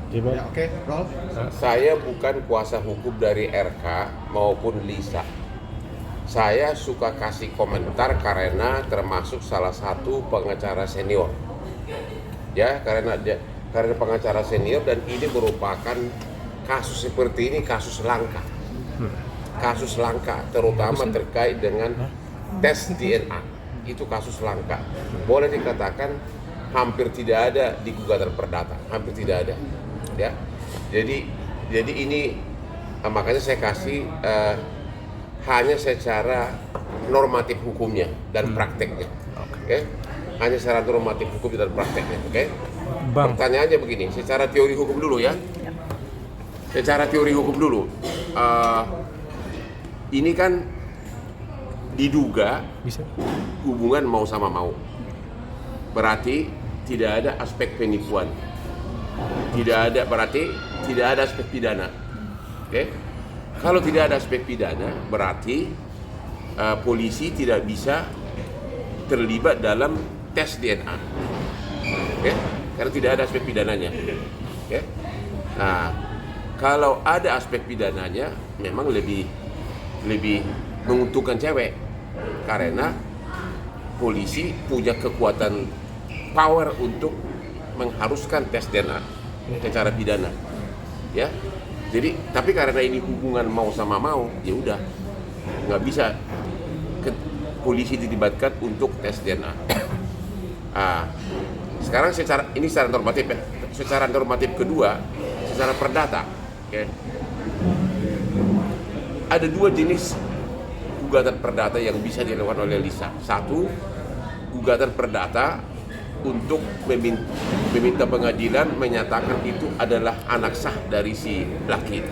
Ya, oke, roll. Saya bukan kuasa hukum dari RK maupun Lisa. Saya suka kasih komentar karena termasuk salah satu pengacara senior. Ya, karena pengacara senior dan ini merupakan kasus seperti ini kasus langka. Kasus langka terutama terkait dengan tes DNA. Itu kasus langka. Boleh dikatakan hampir tidak ada di gugatan perdata, hampir tidak ada. Ya. Jadi ini makanya saya kasih hanya secara normatif hukumnya dan prakteknya. Oke. Hanya secara normatif hukum dan prakteknya, oke? Bang. Pertanyaannya begini, secara teori hukum dulu ya. Secara teori hukum dulu. Ini kan diduga Bisa. hubungan mau sama mau. Berarti tidak ada aspek penipuan. Berarti tidak ada aspek pidana. Oke? Kalau tidak ada aspek pidana, berarti polisi tidak bisa terlibat dalam tes DNA. Oke? Karena tidak ada aspek pidananya. Oke? Nah, kalau ada aspek pidananya, memang lebih menguntungkan cewek karena polisi punya kekuatan power untuk mengharuskan tes DNA secara pidana, ya. Jadi, tapi karena ini hubungan mau sama mau, ya udah nggak bisa polisi dilibatkan untuk tes DNA. Sekarang secara normatif ya. Secara normatif kedua, secara perdata, okay. Ada dua jenis gugatan perdata yang bisa dilakukan oleh Lisa. Satu, gugatan perdata untuk meminta pengadilan menyatakan itu adalah anak sah dari si laki.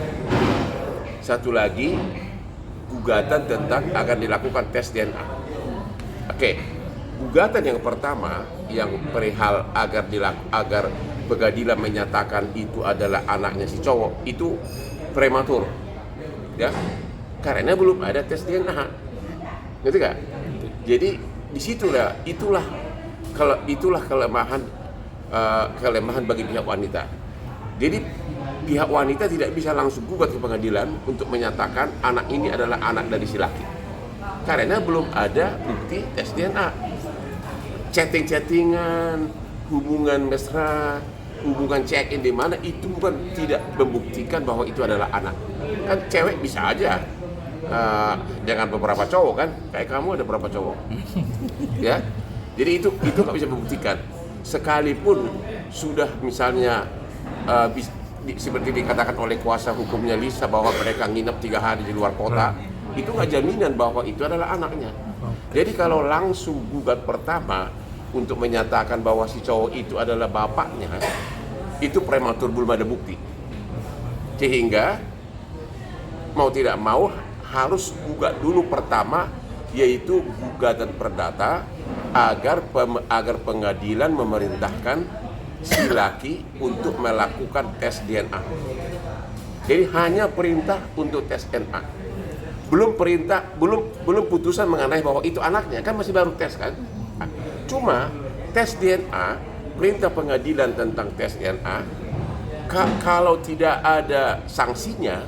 Satu lagi, gugatan tentang akan dilakukan tes DNA. Oke, gugatan yang pertama yang perihal agar pengadilan menyatakan itu adalah anaknya si cowok itu prematur, ya, karena belum ada tes DNA, ngerti gak? Jadi itulah kelemahan bagi pihak wanita. Jadi pihak wanita tidak bisa langsung gugat ke pengadilan untuk menyatakan anak ini adalah anak dari si laki, karena belum ada bukti tes DNA. Chatting-chattingan, hubungan mesra, hubungan check-in di mana itu bukan tidak membuktikan bahwa itu adalah anak. Kan cewek bisa aja dengan beberapa cowok kan, kayak kamu ada berapa cowok, ya. Jadi itu nggak bisa membuktikan. Sekalipun sudah misalnya seperti dikatakan oleh kuasa hukumnya Lisa bahwa mereka nginep 3 hari di luar kota, itu nggak jaminan bahwa itu adalah anaknya. Jadi kalau langsung gugat pertama untuk menyatakan bahwa si cowok itu adalah bapaknya, itu prematur, belum ada bukti. Sehingga mau tidak mau harus gugat dulu pertama, yaitu gugatan perdata agar pengadilan memerintahkan si laki untuk melakukan tes DNA. Jadi hanya perintah untuk tes DNA. Belum putusan mengenai bahwa itu anaknya, kan masih baru tes kan. Cuma tes DNA, perintah pengadilan tentang tes DNA, kalau tidak ada sanksinya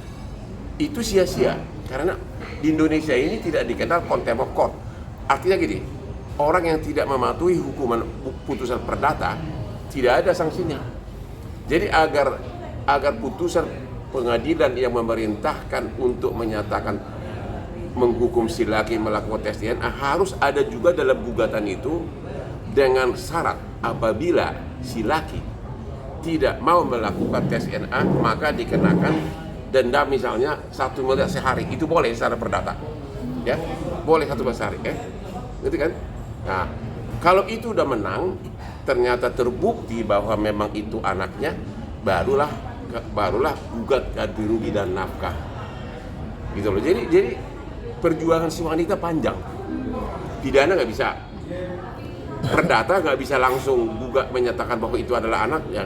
itu sia-sia, karena di Indonesia ini tidak dikenal contempt of court. Artinya gini, orang yang tidak mematuhi hukuman putusan perdata tidak ada sanksinya. Jadi agar putusan pengadilan yang memerintahkan untuk menyatakan menghukum si laki melakukan tes DNA harus ada juga dalam gugatan itu dengan syarat apabila si laki tidak mau melakukan tes DNA maka dikenakan denda misalnya 1 miliar sehari. Itu boleh secara perdata, ya, boleh 1 miliar sehari, gitu kan? Nah, kalau itu udah menang, ternyata terbukti bahwa memang itu anaknya, barulah gugat ganti rugi dan nafkah, gitu loh. Jadi perjuangan si wanita panjang. Pidana nggak bisa, perdata nggak bisa langsung gugat menyatakan bahwa itu adalah anaknya,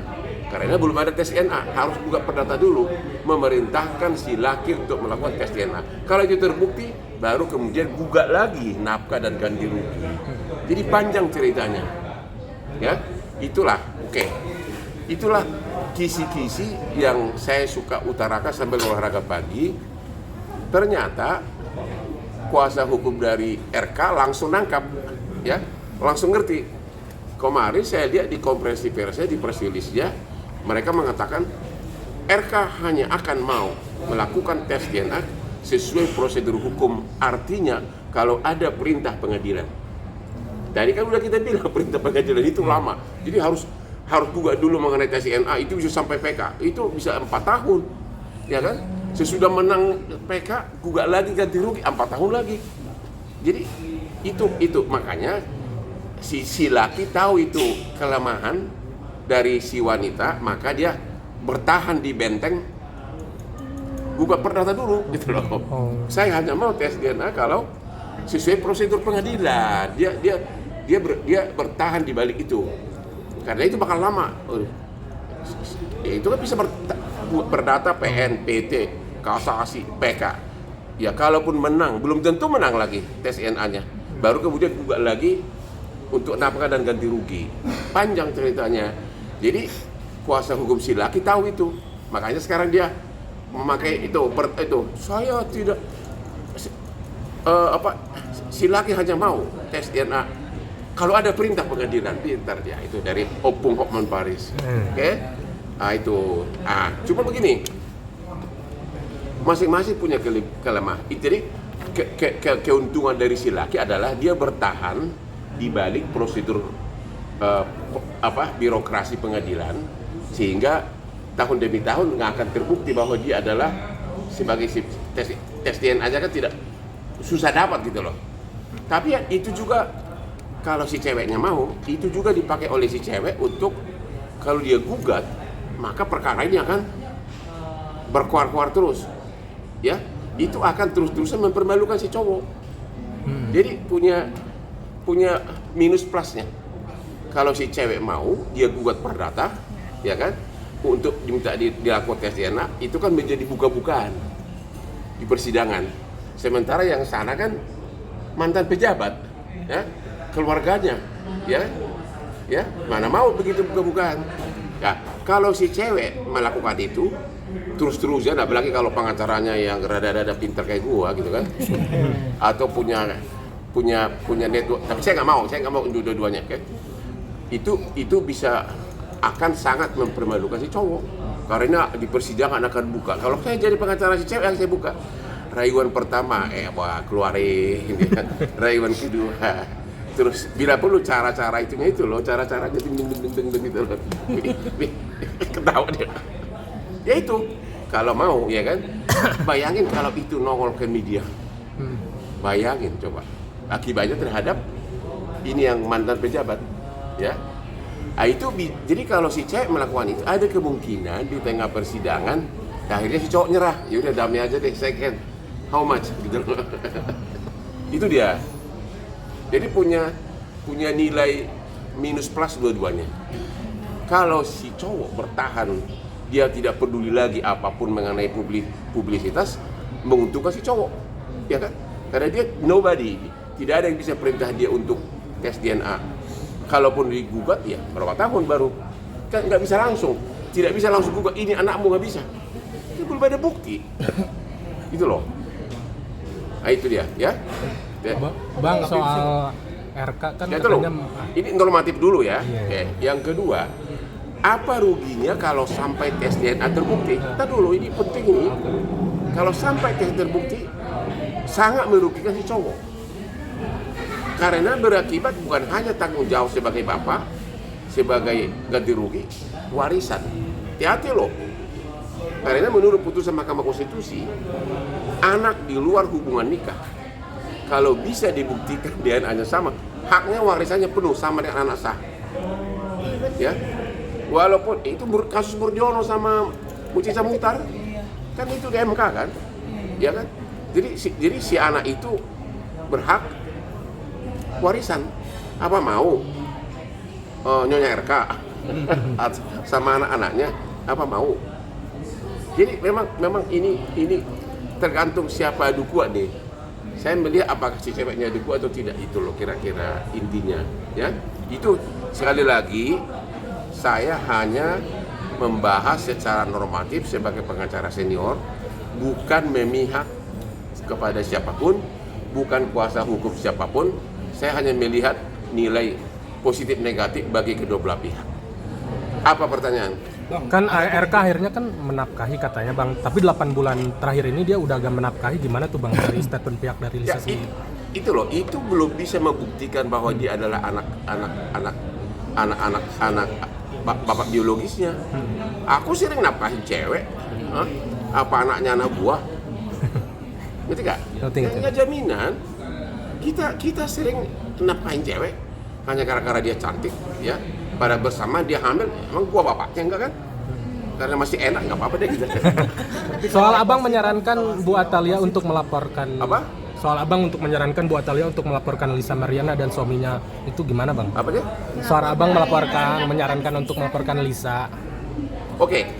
karena belum ada tes DNA. Harus gugat perdata dulu, memerintahkan si laki untuk melakukan tes DNA. Kalau itu terbukti, baru kemudian gugat lagi nafkah dan ganti rugi. Jadi panjang ceritanya, ya. Itulah kisi-kisi yang saya suka utarakan sambil olahraga pagi, ternyata kuasa hukum dari RK langsung nangkap, ya, langsung ngerti. Kemarin saya lihat di konferensi persnya, di press release-nya, mereka mengatakan RK hanya akan mau melakukan tes DNA sesuai prosedur hukum. Artinya kalau ada perintah pengadilan. Tadi kan udah kita bilang perintah pengadilan itu lama, jadi harus gugat dulu mengenai tes DNA, itu bisa sampai PK, itu bisa 4 tahun, ya kan? Sesudah menang PK, gugat lagi ganti rugi 4 tahun lagi. Jadi itu makanya si laki tahu itu kelemahan dari si wanita, maka dia bertahan di benteng gugat perdata dulu, gitu loh. Saya hanya mau tes DNA kalau sesuai prosedur pengadilan. Dia bertahan di balik itu. Karena itu bakal lama. Ya, itu kan bisa berdata PN, PT, kasasi, PK. Ya kalaupun menang, belum tentu menang lagi tes DNA-nya. Baru kemudian gugat lagi untuk nafkah dan ganti rugi. Panjang ceritanya. Jadi kuasa hukum si laki tahu itu. Makanya sekarang dia memakai itu. Saya tidak si laki hanya mau tes DNA kalau ada perintah pengadilan. Pintar dia itu dari Opung Hotman Paris. Oke? Itu. Cuma begini. Masing-masing punya kelemahan. Jadi keuntungan dari si laki adalah dia bertahan di balik prosedur birokrasi pengadilan, sehingga tahun demi tahun nggak akan terbukti bahwa dia adalah sebagai tes DNA aja kan tidak susah dapat gitu loh. Tapi ya, itu juga kalau si ceweknya mau, itu juga dipakai oleh si cewek untuk kalau dia gugat, maka perkara ini akan berkuar-kuar terus, ya. Itu akan terus-terusan mempermalukan si cowok. Jadi punya minus plusnya. Kalau si cewek mau, dia gugat perdata, ya kan, untuk diminta dilakukan tes DNA, itu kan menjadi buka-bukaan di persidangan. Sementara yang sana kan mantan pejabat, ya, keluarganya, ya, mana mau begitu buka-bukaan. Ya, kalau si cewek melakukan itu terus-terusan, apalagi kalau pengacaranya yang rada-rada pintar kayak gua gitu kan, atau punya network, tapi saya nggak mau dua-duanya, kan? Itu bisa akan sangat mempermalukan si cowok, karena di persidangan akan buka. Kalau saya jadi pengacara si cewek yang saya buka, rayuan pertama, keluarin, rayuan kedua. Terus bila perlu cara-cara itu loh, cara-caranya ding gitu loh. Ketawa dia. Ya itu, kalau mau ya kan. Bayangin kalau itu nongol ke media. Bayangin coba. Akibatnya terhadap ini yang mantan pejabat, ya. Jadi kalau si cewek melakukan itu, ada kemungkinan di tengah persidangan akhirnya si cowok nyerah. Ya udah damai aja deh, second. How much gitu loh. Itu dia. Jadi punya nilai minus plus dua-duanya. Kalau si cowok bertahan, dia tidak peduli lagi apapun mengenai publisitas, menguntungkan si cowok, ya kan? Karena dia nobody, tidak ada yang bisa perintah dia untuk tes DNA. Kalaupun digugat, ya berapa tahun baru, kan nggak bisa langsung, tidak bisa langsung gugat. Ini anakmu, nggak bisa. Itu belum ada bukti, itu loh. Itu dia, ya. Bang, soal RK kan ya, katanya ini normatif dulu ya. Iya. Oke. Yang kedua, apa ruginya kalau sampai tes DNA terbukti? Kita dulu, ini penting ini. Kalau sampai tes terbukti, sangat merugikan si cowok. Karena berakibat bukan hanya tanggung jawab sebagai bapak, sebagai ganti rugi, warisan. Hati-hati loh. Karena menurut putusan Mahkamah Konstitusi, anak di luar hubungan nikah, kalau bisa dibuktikan DNA-nya sama, haknya warisannya penuh sama dengan anak sah. Ya, walaupun itu kasus Murdiono sama Mucisa Muhtar, kan itu di MK kan, ya kan. Jadi si anak itu berhak warisan. Apa mau Nyonya RK sama anak-anaknya apa mau? Jadi memang ini tergantung siapa adu kuat nih. Saya melihat apakah si ceweknya adu kuat atau tidak, itu loh kira-kira intinya, ya. Itu sekali lagi saya hanya membahas secara normatif sebagai pengacara senior, bukan memihak kepada siapapun, bukan kuasa hukum siapapun. Saya hanya melihat nilai positif negatif bagi kedua belah pihak. Apa pertanyaan? Kan RK akhirnya kan menafkahi katanya Bang, tapi 8 bulan terakhir ini dia udah agak menafkahi, gimana tuh Bang dari statement pihak dari Lisa sendiri? Itu loh, itu belum bisa membuktikan bahwa dia adalah anak bapak biologisnya. Aku sering nafkahin cewek, apa anaknya anak buah? Ngerti gak? Nggak jaminan. Kita sering nafkahin cewek hanya gara-gara dia cantik, ya. Pada bersama dia hamil, emang gua bapaknya enggak kan? Karena masih enak, nggak apa-apa deh gitu. Soal Abang menyarankan Bu Atalia untuk melaporkan apa? Soal Abang untuk menyarankan Bu Atalia untuk melaporkan Lisa Mariana dan suaminya, itu gimana Bang? Apa dia? Soal Abang menyarankan untuk melaporkan Lisa. Oke.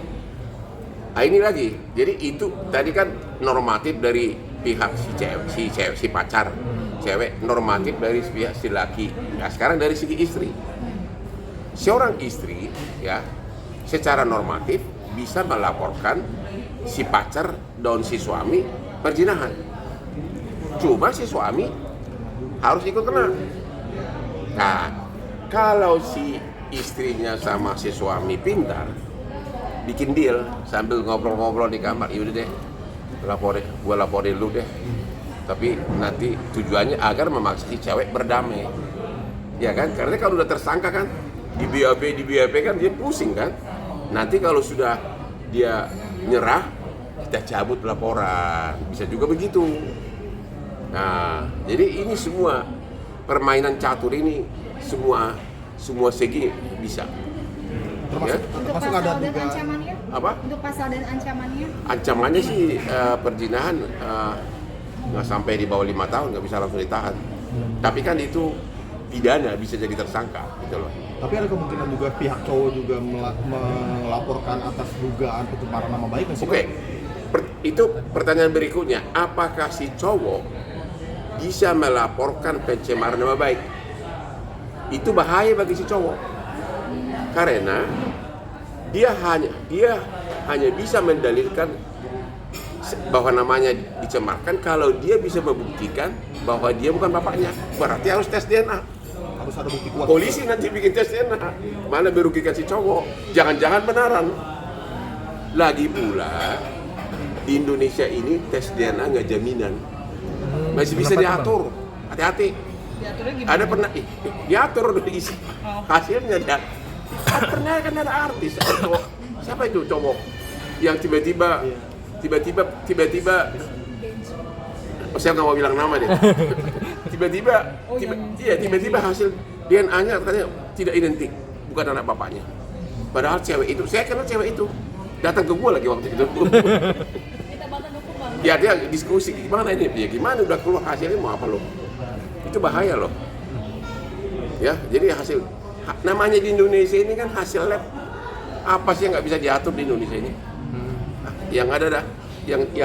Nah, ini lagi. Jadi itu tadi kan normatif dari pihak si pacar. Cewek normatif dari pihak si laki. Nah, sekarang dari segi istri. Seorang istri ya secara normatif bisa melaporkan si pacar dan si suami perzinahan. Cuma si suami harus ikut kena. Nah, kalau si istrinya sama si suami pintar, bikin deal sambil ngobrol-ngobrol di kamar, yaudah deh, gua laporin lu deh. Tapi nanti tujuannya agar memaksa si cewek berdamai. Ya kan? Karena kalau udah tersangka kan, di BAP kan dia pusing kan. Nanti kalau sudah dia nyerah, kita cabut laporan. Bisa juga begitu. Nah, jadi ini semua permainan catur ini semua segi bisa. Termasuk, Ya? termasuk Untuk ada pasal dan juga ancamannya? Apa? Untuk pasal dan ancamannya? Ancamannya sih perzinahan nggak sampai di bawah 5 tahun, nggak bisa langsung ditahan. Tapi kan itu pidana, bisa jadi tersangka gitu loh. tapi ada kemungkinan juga pihak cowok juga melaporkan atas dugaan pencemaran nama baik nggak sih? Oke, itu pertanyaan berikutnya. Apakah si cowok bisa melaporkan pencemaran nama baik? Itu bahaya bagi si cowok. Karena dia hanya bisa mendalilkan bahwa namanya dicemarkan kalau dia bisa membuktikan bahwa dia bukan bapaknya. Berarti harus tes DNA. Harus ada bukti kuat. Polisi nanti bikin tes DNA. Mana merugikan si cowok? Jangan-jangan benaran. Lagi pula di Indonesia ini tes DNA nggak jaminan. Masih bisa diatur. Hati-hati. Ada pernah diatur isi hasilnya dia. Pernah kan ada artis cowok. Siapa itu cowok yang tiba-tiba saya nggak mau bilang nama deh. Tiba-tiba hasil DNA-nya katanya tidak identik, bukan anak bapaknya. Padahal cewek itu, saya kenal cewek itu, datang ke gua lagi waktu itu. Ya dia diskusi gimana ini, ya gimana udah keluar hasilnya mau apa lo? Itu bahaya loh. Ya, jadi hasil namanya di Indonesia ini kan hasil lab, apa sih yang nggak bisa diatur di Indonesia ini? Yang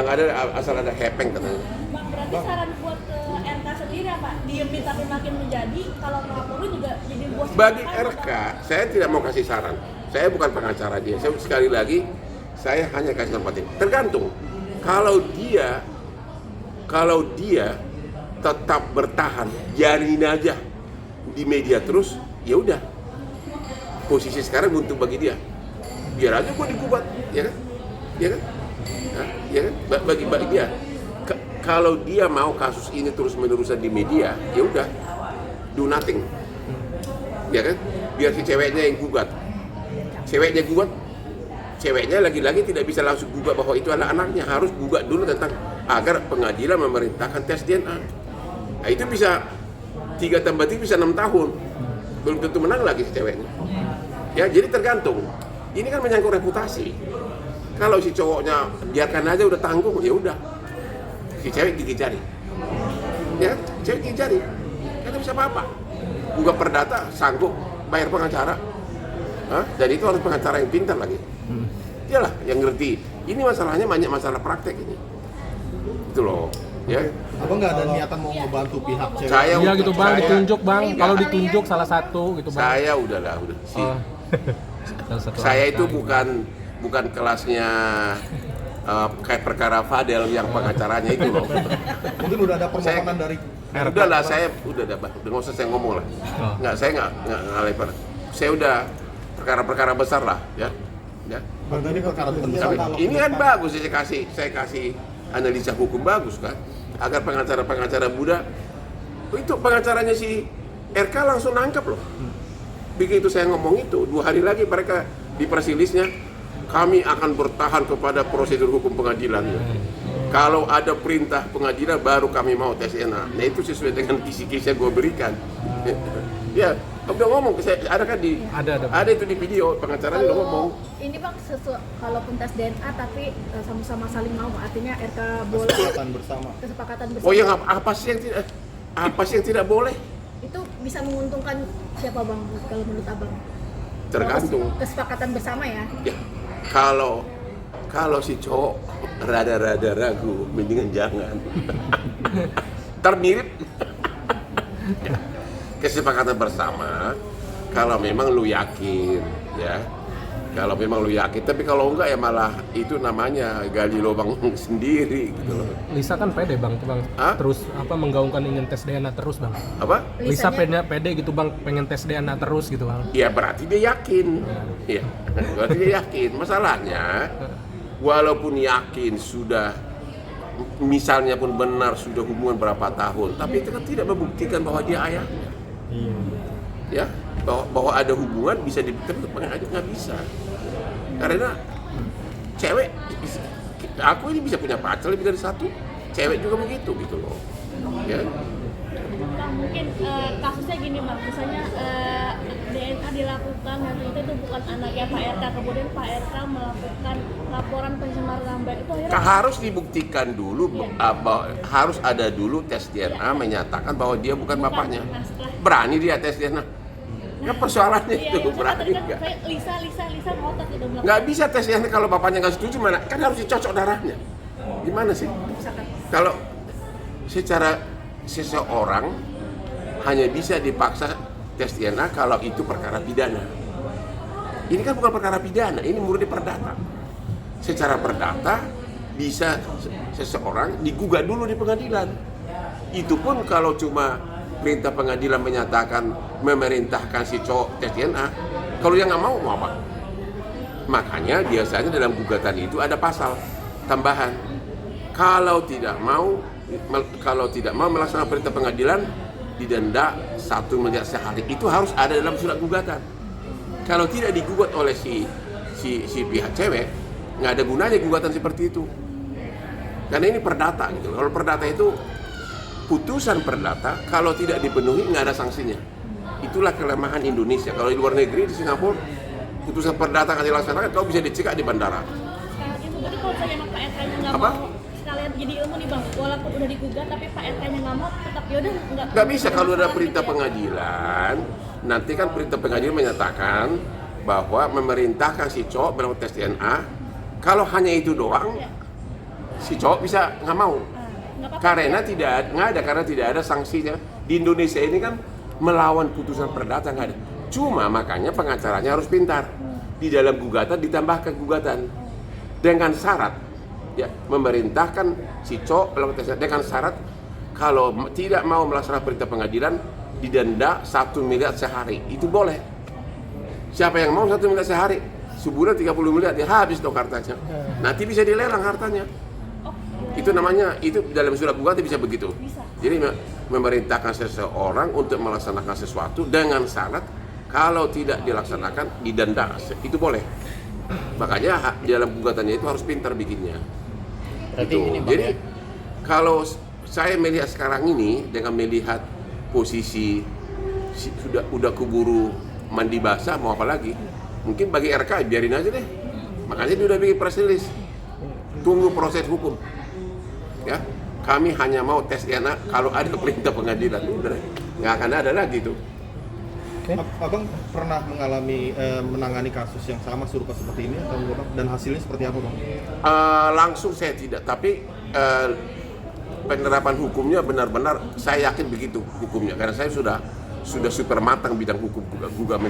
ada asal ada hepeng katanya. Bang, berarti saran buat ke RK sendiri apa? Diemin tapi makin menjadi, kalau ngelaporin juga jadi bos. Bagi RK, saya tidak mau kasih saran. Saya bukan pengacara dia. Saya sekali lagi, saya hanya kasih normatif. Tergantung. Kalau dia tetap bertahan, jalanin aja di media terus, ya udah. Posisi sekarang buntu bagi dia. Biar aja gua digugat, ya kan? Ya kan? Nah, ya kan? Bagi dia. Kalau dia mau kasus ini terus-menerusan di media, ya udah, do nothing. Ya kan? Biar si ceweknya yang gugat. Ceweknya lagi-lagi tidak bisa langsung gugat bahwa itu adalah anaknya, harus gugat dulu tentang agar pengadilan memerintahkan tes DNA. Nah, itu bisa 3 tambah 3 bisa 6 tahun. Belum tentu menang lagi si ceweknya. Ya, jadi tergantung. Ini kan menyangkut reputasi. Kalau si cowoknya biarkan aja udah tanggung, ya udah. Si cewek gigi jari. Ya, cewek gigi jari. Kan bisa apa-apa. Gugat perdata sanggup bayar pengacara. Dan itu harus pengacara yang pintar lagi. Dialah yang ngerti. Ini masalahnya banyak masalah praktek ini. Itu loh. Ya. Abang nggak ada niatan mau ngebantu pihak cewek? Iya gitu Bang, saya- ditunjuk Bang. Saya- Kalau ditunjuk salah satu gitu Bang. Saya udah. Salah satu Saya anggota itu bukan kelasnya kayak perkara Fadel yang pengacaranya itu loh. Mungkin udah ada permohonan dari Udahlah, saya udah nggak usah saya ngomong lah. Oh. Saya nggak lebar. Saya udah perkara-perkara besar lah, ya. Bang, tadi perkara Tapi ini kan bagus, saya kasih analisa hukum bagus kan, agar pengacara muda itu pengacaranya si RK langsung nangkep loh. Begitu saya ngomong itu, 2 hari lagi mereka di persilisnya, kami akan bertahan kepada prosedur hukum pengadilan. Kalau ada perintah pengadilan baru kami mau tes DNA. Nah itu sesuai dengan kisi-kisi yang gue berikan. Ya, udah ngomong, ada kan ada itu di video pengacaranya udah ngomong. Ini bang, kalaupun tes DNA tapi sama-sama saling mau, artinya RK boleh kesepakatan bersama. kesepakatan bersama. Oh yang apa sih yang tidak boleh? Itu bisa menguntungkan siapa bang kalau menurut abang? Tergantung. Kesepakatan bersama ya. Ya, kalau si cowok rada-rada ragu, mendingan jangan. Termirip. Ya. Kesepakatan bersama, kalau memang lu yakin, ya. Kalau memang lu yakin, tapi kalau enggak ya malah itu namanya gali lubang sendiri gitu loh. Lisa kan pede bang, Hah? terus ingin ingin tes DNA terus bang. Apa? Lisa pede gitu bang, pengen tes DNA terus gitu bang. Ya berarti dia yakin. Iya, berarti dia yakin. Masalahnya, walaupun yakin sudah, misalnya pun benar sudah hubungan berapa tahun, tapi itu kan tidak membuktikan bahwa dia ayahnya. Ya, bahwa ada hubungan bisa dibuktikan pengadilan nggak bisa. Karena cewek, aku ini bisa punya pacar lebih dari satu, cewek juga begitu gitu loh. Ya. Bang, mungkin kasusnya gini bang, misalnya DNA dilakukan dan itu bukan anaknya Pak RK, kemudian Pak RK melakukan laporan pencemaran nama baik itu akhirnya Harus dibuktikan dulu, harus ada dulu tes DNA menyatakan bahwa dia bukan bapaknya. Berani dia tes DNA? Ya persoalannya itu, berani nggak? Lisa ngotot udah melakukan. Nggak bisa tes DNA kalau bapaknya nggak setuju, mana? Kan harus dicocok darahnya. Gimana sih? Kalau secara seseorang hanya bisa dipaksa tes DNA kalau itu perkara pidana. Ini kan bukan perkara pidana, ini murni perdata. Secara perdata bisa seseorang digugat dulu di pengadilan. Itu pun kalau cuma perintah pengadilan menyatakan memerintahkan si cowok tes DNA. Kalau dia nggak mau apa? Makanya biasanya dalam gugatan itu ada pasal tambahan. Kalau tidak mau melaksanakan perintah pengadilan, didenda 1 miliar sehari. Itu harus ada dalam surat gugatan. Kalau tidak digugat oleh si pihak cewek, nggak ada gunanya gugatan seperti itu. Karena ini perdata gitu. Kalau perdata itu putusan perdata, kalau tidak dipenuhi nggak ada sanksinya. Itulah kelemahan Indonesia. Kalau di luar negeri, di Singapura, putusan perdata nggak dilaksanakan, kau bisa dicekak di bandara. Sekali itu berarti kalau saya Pak RK-nya nggak Apa? mau, sekalian jadi ilmu nih bang, walaupun udah digugat tapi Pak RK-nya nggak mau, tetap yaudah Nggak bisa kalau ada perintah pengadilan. Nanti kan perintah pengadilan menyatakan bahwa memerintahkan si cowok melakukan tes DNA. Kalau hanya itu doang, si cowok bisa nggak mau. Karena tidak ada sanksinya. Di Indonesia ini kan melawan putusan perdata nggak ada. Cuma makanya pengacaranya harus pintar. Di dalam gugatan ditambahkan gugatan dengan syarat, ya, memerintahkan si cowok melakukan tes dengan syarat kalau tidak mau melaksanakan perintah pengadilan didenda 1 miliar sehari. Itu boleh. Siapa yang mau 1 miliar sehari? Sebulan 30 miliar dia habis dong hartanya. Nanti bisa dilelang hartanya. Itu namanya, itu dalam surat gugatan bisa begitu. Jadi memerintahkan seseorang untuk melaksanakan sesuatu dengan syarat kalau tidak dilaksanakan didenda. Itu boleh. Makanya di dalam gugatannya itu harus pintar bikinnya. Gitu. Jadi kalau saya melihat sekarang ini dengan melihat posisi udah keburu mandi basah, mau apa lagi? Mungkin bagi RK biarin aja deh. Makanya dia udah bikin press release. Tunggu proses hukum. Ya, kami hanya mau tes DNA kalau ada perintah pengadilan. Udah, nggak akan ada lagi tuh. Abang pernah menangani kasus yang sama serupa seperti ini atau enggak, Bang? Dan hasilnya seperti apa, Bang? Langsung saya tidak, tapi penerapan hukumnya benar-benar saya yakin begitu hukumnya, karena saya sudah super matang bidang hukum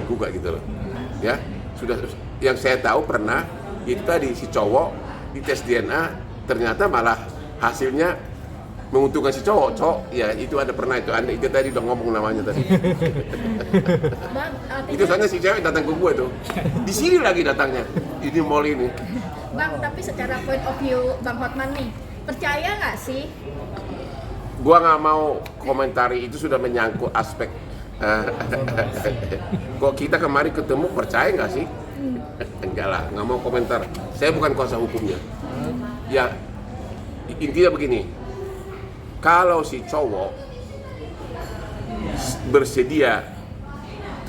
juga gitu loh. Ya, sudah, yang saya tahu pernah itu tadi si cowok di tes DNA ternyata malah hasilnya menguntungkan si cowok ya, itu ada pernah itu Anda itu tadi udah ngomong namanya tadi. Bang, Itu soalnya si cewek datang ke gue tuh, di sini lagi datangnya, ini mall ini. Bang, tapi secara point of view Bang Hotman nih, percaya nggak sih? Gua nggak mau komentari, itu sudah menyangkut aspek kok kita kemarin ketemu, percaya nggak sih? Enggak lah, nggak mau komentar, saya bukan kuasa hukumnya ya. Intinya begini, kalau si cowok bersedia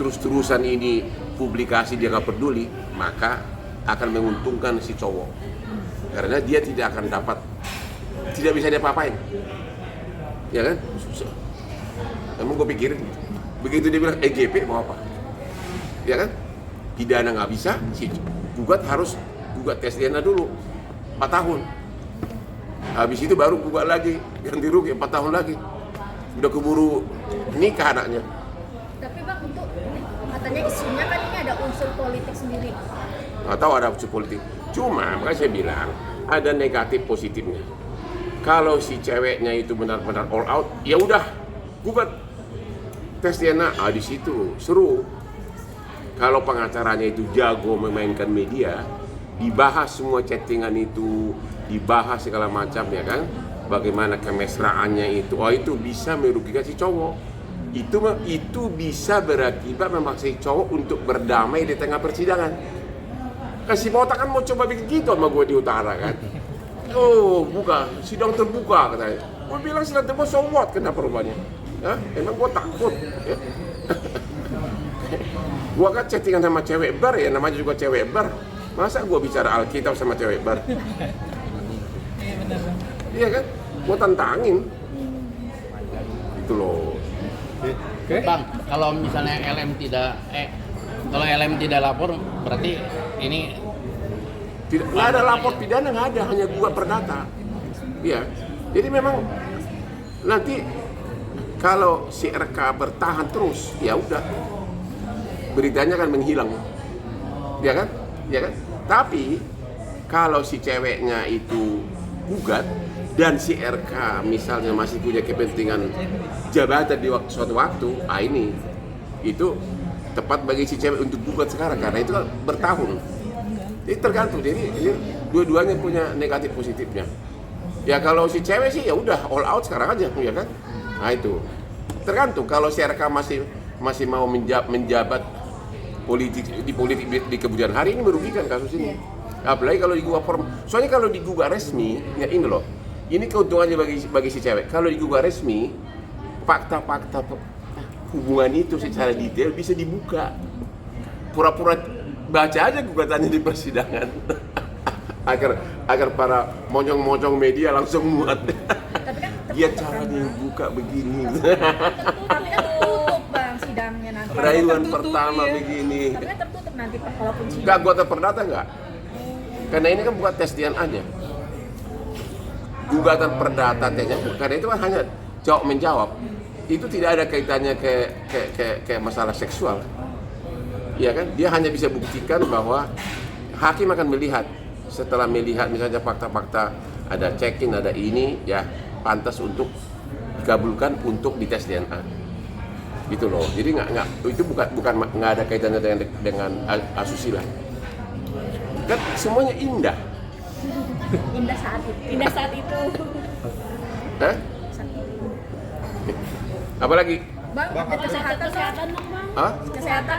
terus-terusan ini publikasi dia nggak peduli, maka akan menguntungkan si cowok karena dia tidak akan dapat, tidak bisa dia apa-apain, ya kan? Susah. Emang gue pikirin begitu dia bilang EGP mau apa, ya kan? Pidana nggak bisa, si gugat harus gugat tes DNA dulu 4 tahun. Habis itu baru gugat lagi, ganti rugi 4 tahun lagi. Udah keburu nikah anaknya. Tapi Bang, untuk katanya isunya kan ini ada unsur politik sendiri. Nggak tahu ada unsur politik. Cuma makanya saya bilang ada negatif positifnya. Kalau si ceweknya itu benar-benar all out, ya udah gugat tes DNA. Di situ seru. Kalau pengacaranya itu jago memainkan media, dibahas semua chattingan itu, dibahas segala macam ya kan, bagaimana kemesraannya itu, itu bisa merugikan si cowok. Itu bisa berakibat memaksa si cowok untuk berdamai di tengah persidangan. Kasih botak kan mau coba bikin gitu sama gue di utara kan. Oh buka, sidang terbuka katanya. Gue bilang sidang terbuka, so what, kenapa rupanya? Emang gue takut ya? Gua kan chattingan sama cewek bar ya, namanya juga cewek bar. Masa gua bicara Alkitab sama cewek bar? Iya kan? Gua tantangin. Itu loh. Bang, kalau misalnya kalau LM tidak lapor, berarti ini Nggak ada lapor pidana, nggak ada, hanya gugat perdata. Iya. Jadi memang nanti kalau si RK bertahan terus, ya udah. Beritanya akan menghilang, ya kan? Ya kan? Tapi kalau si ceweknya itu gugat dan si RK misalnya masih punya kepentingan jabatan di suatu waktu, ini itu tepat bagi si cewek untuk gugat sekarang karena itu kan bertahun. Jadi tergantung. Jadi dua-duanya punya negatif positifnya. Ya kalau si cewek sih ya udah all out sekarang aja, ya kan? Nah itu tergantung. Kalau si RK masih mau menjabat politik di kemudian hari, ini merugikan kasus ini. Apalagi kalau digugat formal. Soalnya kalau digugat resmi, ya ini loh. Ini keuntungannya bagi si cewek. Kalau digugat resmi, fakta-fakta hubungan itu secara detail bisa dibuka. Pura-pura baca aja gugatannya di persidangan. agar para monyong-monyong media langsung muat. Dia caranya buka begini. Tapi kan tertutup Bang sidangnya nanti. Rayuan pertama begini. Tapi kan tertutup nanti walaupun sidang. Enggak, gua perdata enggak? Karena ini kan bukan tes DNA-nya. Gugatan perdata tesnya, karena itu kan hanya jawab menjawab. Itu tidak ada kaitannya ke masalah seksual. Iya kan? Dia hanya bisa buktikan bahwa hakim akan melihat, setelah melihat misalnya fakta-fakta, ada check-in, ada ini, ya pantas untuk dikabulkan untuk dites DNA. Gitu loh. Jadi itu bukan ada kaitannya dengan asusila. Kan semuanya indah. Indah saat itu. Indah saat itu. Hah? Apalagi? Bang, kesehatan Bang. Kesehatan dong bang. Hah? Kesehatan